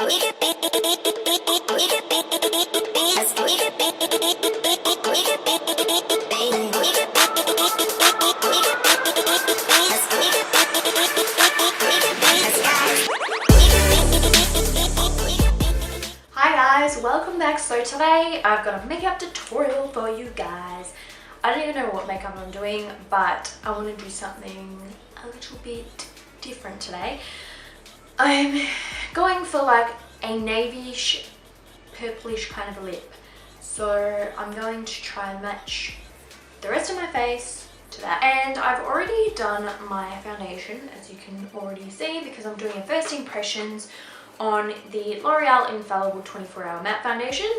Guys, welcome back. So today I've got a makeup tutorial for you guys. I don't even know what makeup I'm doing, but I want to do something a little bit different today. I'm going for like a navyish, purplish kind of a lip. So I'm going to try and match the rest of my face to that. And I've already done my foundation, as you can already see, because I'm doing a first impressions on the L'Oreal Infallible 24-Hour Matte Foundation.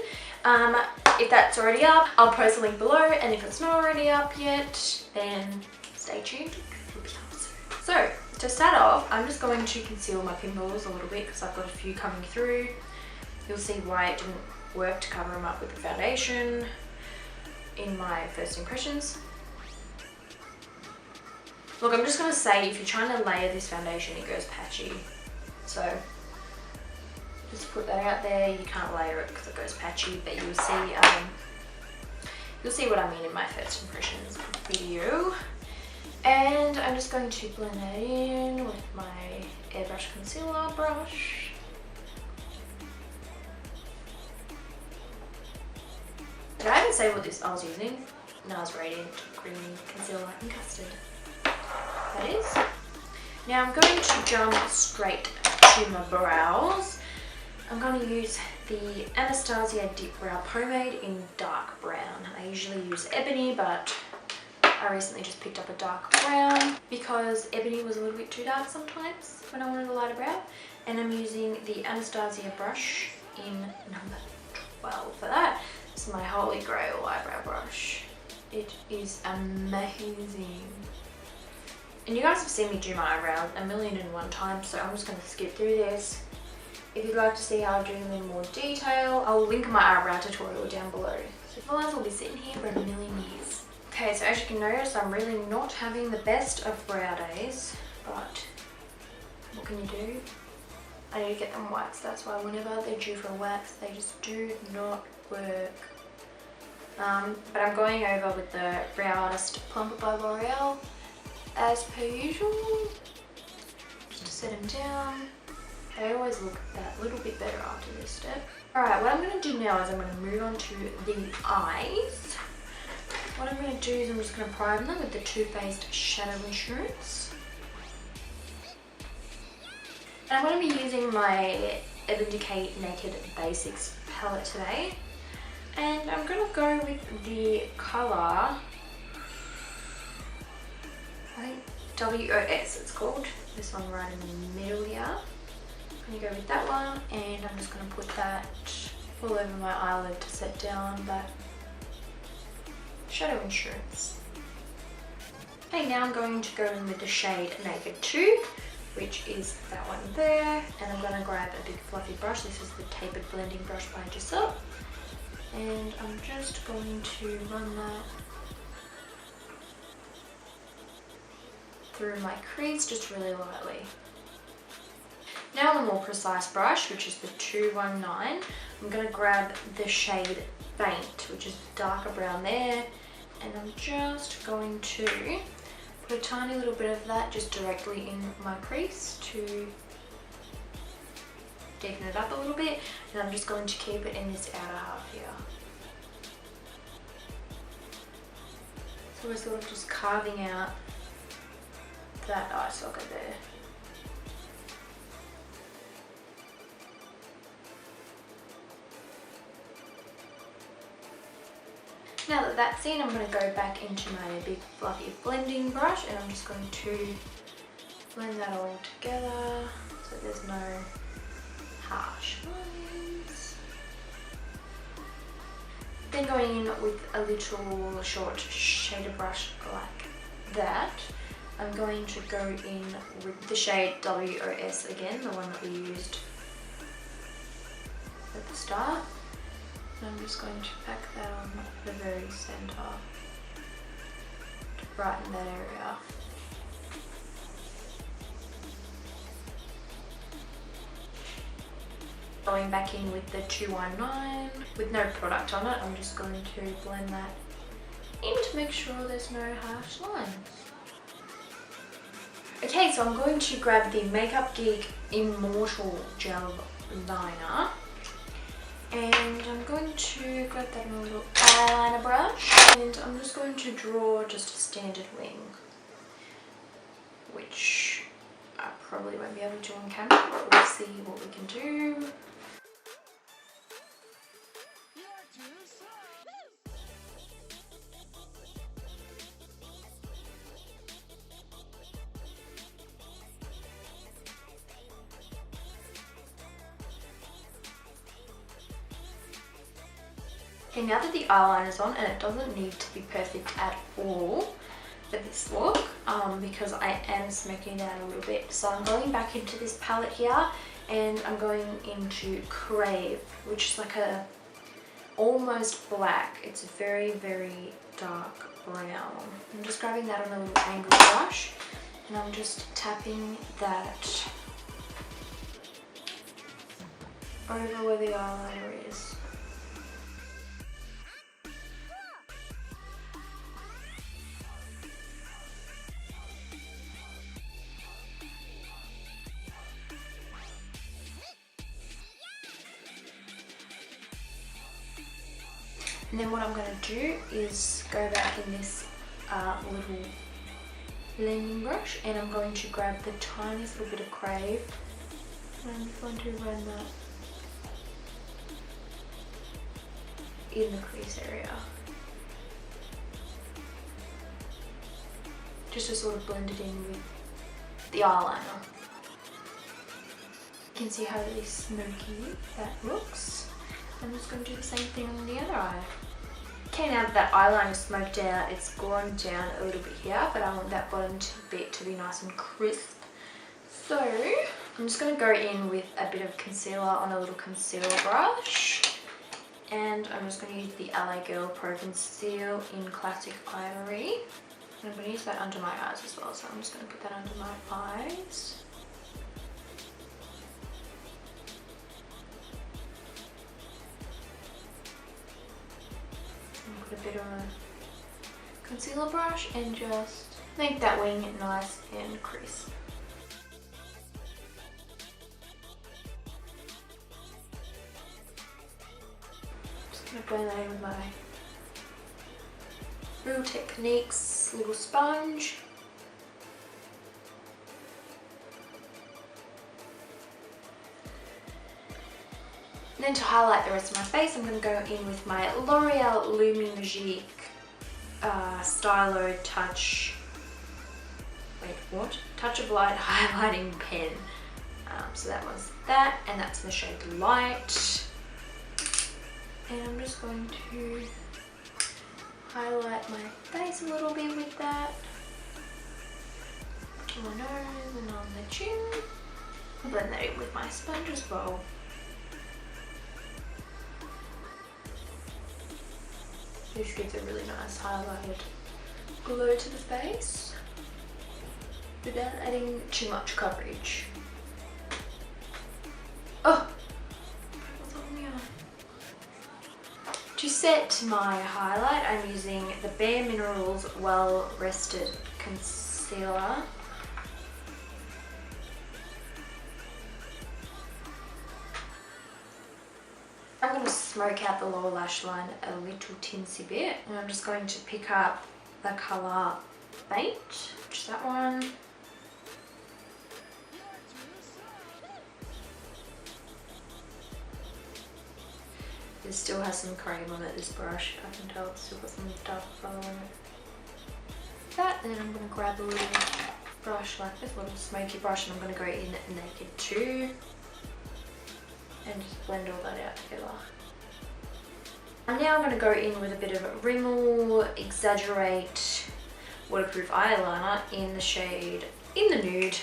If that's already up, I'll post a link below, and if it's not already up yet, then stay tuned. It'll be up soon. So to start off, I'm just going to conceal my pimples a little bit because I've got a few coming through. You'll see why it didn't work to cover them up with the foundation in my first impressions. Look, I'm just going to say, if you're trying to layer this foundation, it goes patchy. So just put that out there. You can't layer it because it goes patchy, but you'll see what I mean in my first impressions video. And I'm just going to blend that in with my airbrush concealer brush. Did I even say what I was using? NARS Radiant Cream Concealer in Custard. That is. Now I'm going to jump straight to my brows. I'm going to use the Anastasia Dip Brow Pomade in dark brown. I usually use ebony, but I recently just picked up a dark brown because ebony was a little bit too dark sometimes when I wanted a lighter brow. And I'm using the Anastasia brush in number 12 for that. This is my Holy Grail eyebrow brush. It is amazing. And you guys have seen me do my eyebrows 1,000,001 times, so I'm just going to skip through this. If you'd like to see how I do them in more detail, I'll link my eyebrow tutorial down below. So otherwise I'll be sitting here for 1,000,000 years. Okay, so as you can notice, I'm really not having the best of brow days, but what can you do? I need to get them waxed. That's why whenever they're due for a wax, they just do not work. But I'm going over with the Brow Artist Plumper by L'Oreal as per usual, just to set them down. They always look that little bit better after this step. Alright, what I'm going to do now is I'm going to move on to the eyes. What I'm going to do is I'm just going to prime them with the Too Faced Shadow Insurance. And I'm going to be using my Urban Decay Naked Basics palette today. And I'm going to go with the colour, I think WOS it's called. This one right in the middle here. I'm going to go with that one, and I'm just going to put that all over my eyelid to set down that shadow insurance. Okay, now I'm going to go in with the shade Naked 2, which is that one there, and I'm going to grab a big fluffy brush. This is the Tapered Blending Brush by Chit, and I'm just going to run that through my crease just really lightly. Now on a more precise brush, which is the 219, I'm going to grab the shade Faint, which is darker brown there, and I'm just going to put a tiny little bit of that just directly in my crease to deepen it up a little bit, and I'm just going to keep it in this outer half here. So we're sort of just carving out that eye socket there. Now that that's in, I'm going to go back into my big fluffy blending brush, and I'm just going to blend that all together so there's no harsh lines. Then going in with a little short shader brush like that, I'm going to go in with the shade WOS again, the one that we used at the start. And I'm just going to pack that on the very center to brighten that area. Going back in with the 219 with no product on it. I'm just going to blend that in to make sure there's no harsh lines. Okay, so I'm going to grab the Makeup Geek Immortal Gel Liner, and I'm going to grab that little eyeliner brush, and I'm just going to draw just a standard wing, which I probably won't be able to do on camera, but we'll see what we can do. Okay, now that the eyeliner's on, and it doesn't need to be perfect at all for this look, because I am smoking it out a little bit. So I'm going back into this palette here, and I'm going into Crave, which is like a almost black. It's a very, very dark brown. I'm just grabbing that on a little angled brush, and I'm just tapping that over where the eyeliner is. And then what I'm going to do is go back in this little blending brush, and I'm going to grab the tiniest little bit of Crave, and I'm just going to run that in the crease area, just to sort of blend it in with the eyeliner. You can see how really smoky that looks. I'm just going to do the same thing on the other eye. Okay, now that eyeliner is smoked out, it's gone down a little bit here, but I want that bottom bit to be nice and crisp. So I'm just going to go in with a bit of concealer on a little concealer brush, and I'm just going to use the LA Girl Pro Conceal in Classic Ivory. And I'm going to use that under my eyes as well, so I'm just going to put that under my eyes. Put a bit on a concealer brush and just make that wing nice and crisp. Just going to blend that in with my Real Techniques little sponge. And then to highlight the rest of my face, I'm going to go in with my L'Oreal Lumigique Stylo Touch, Touch of Light Highlighting Pen. So that was that, and that's the shade Light. And I'm just going to highlight my face a little bit with that. On my nose and on the chin. I'll blend that in with my sponge as well. This gives a really nice highlighted glow to the face without adding too much coverage. Oh! What's on the eye? To set my highlight, I'm using the Bare Minerals Well Rested Concealer. I'm going to smoke out the lower lash line a little tinsy bit, and I'm just going to pick up the colour Faint, which is that one. It still has some cream on it, this brush. I can tell it's still got some dark colour on it. That, and then I'm going to grab a little brush like this, a little smoky brush, and I'm going to go in naked too. And just blend all that out together. And now I'm going to go in with a bit of Rimmel Exaggerate Waterproof Eyeliner in the shade In the Nude.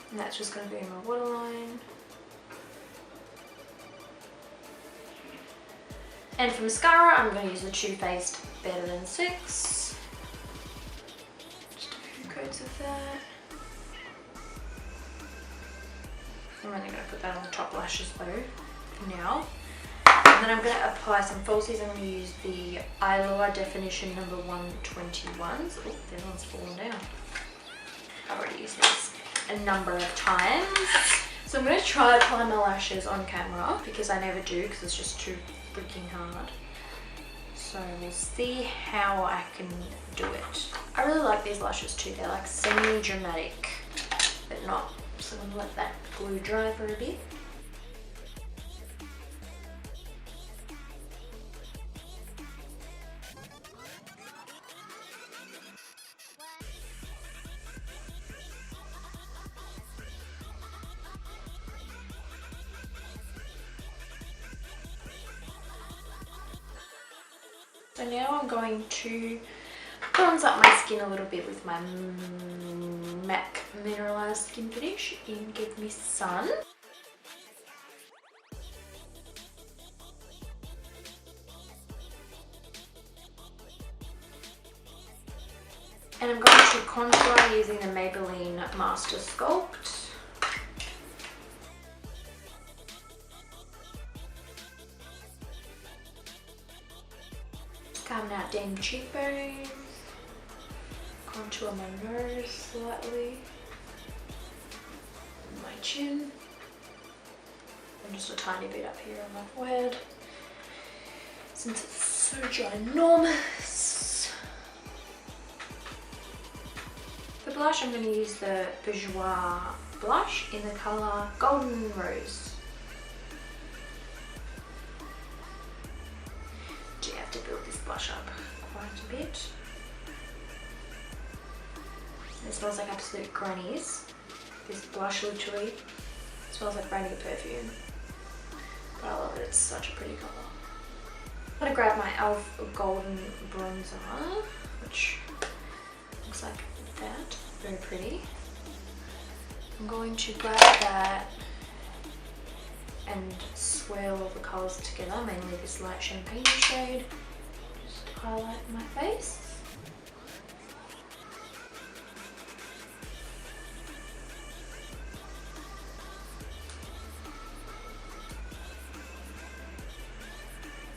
And that's just going to be in my waterline. And for mascara, I'm going to use the Too Faced Better Than 6. Just a few coats of that. I'm only going to put that on the top lashes though. now. And then I'm going to apply some falsies. I'm going to use the iLower Definition number 121s. Oh, that one's fallen down. I've already used this a number of times. So I'm going to try to apply my lashes on camera because I never do because it's just too freaking hard. So we'll see how I can do it. I really like these lashes too. They're like semi-dramatic, but not. So I'm going to let that glue dry for a bit. So now I'm going to bronze up my skin a little bit with my MAC Mineralized Skin Finish in Give Me Sun. And I'm going to contour using the Maybelline Master Sculpt. Carving out them cheekbones, contour my nose slightly, my chin, and just a tiny bit up here on my forehead, since it's so ginormous. For blush, I'm going to use the Bourjois blush in the colour Golden Rose. To build this blush up quite a bit. It smells like absolute grannies. This blush literally smells like brand new perfume. But I love it, it's such a pretty colour. I'm going to grab my e.l.f. Golden Bronzer, which looks like that, very pretty. I'm going to grab that and swirl all the colours together, mainly this light champagne shade, just to highlight my face.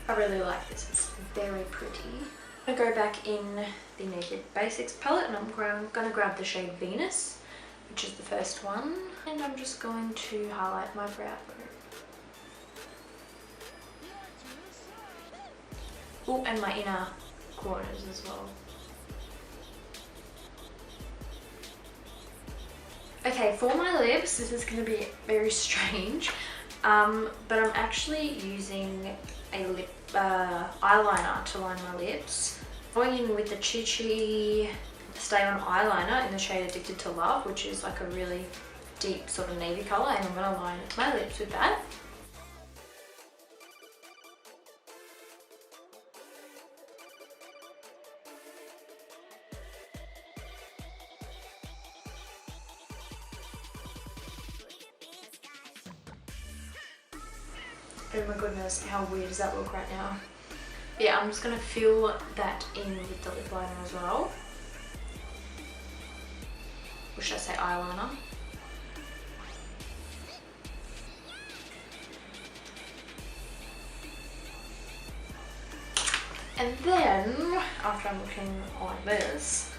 I really like this, it's very pretty. I'm going to go back in the Naked Basics palette and I'm going to grab the shade Venus, which is the first one, and I'm just going to highlight my brow bone. Oh, and my inner corners as well. Okay, for my lips, this is going to be very strange, but I'm actually using a lip eyeliner to line my lips. Going in with the Chitty Stay On eyeliner in the shade Addicted to Love, which is like a really deep sort of navy colour, and I'm going to line my lips with that. Oh my goodness, how weird does that look right now? Yeah, I'm just going to fill that in with the lip liner as well. Or should I say eyeliner? And then, after I'm looking like this,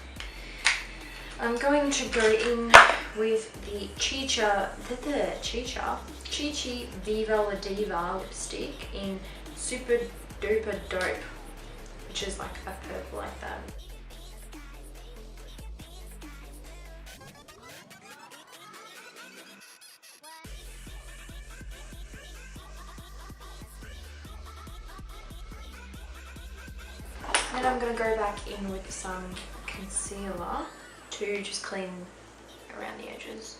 I'm going to go in with the Chi Viva La Diva lipstick in Super Duper Dope, which is like a purple like that. Then I'm going to go back in with some concealer to just clean around the edges.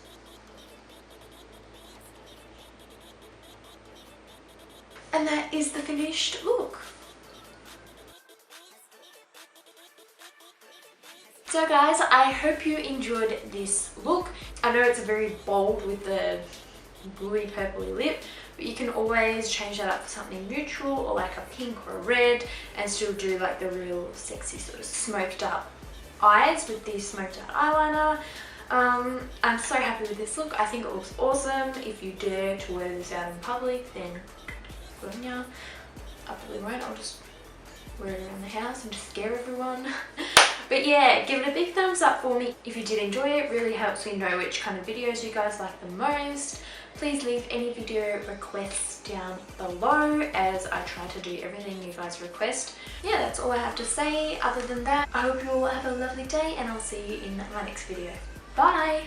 And that is the finished look. So guys, I hope you enjoyed this look. I know it's very bold with the bluey purpley lip, but you can always change that up for something neutral or like a pink or a red and still do like the real sexy sort of smoked up eyes with the smoked out eyeliner. I'm so happy with this look. I think it looks awesome. If you dare to wear this out in public, then put on ya. I probably won't, I'll just wear it around the house and just scare everyone. But yeah, give it a big thumbs up for me if you did enjoy it. Really helps me know which kind of videos you guys like the most. Please leave any video requests down below as I try to do everything you guys request. Yeah, that's all I have to say. Other than that, I hope you all have a lovely day and I'll see you in my next video. Bye!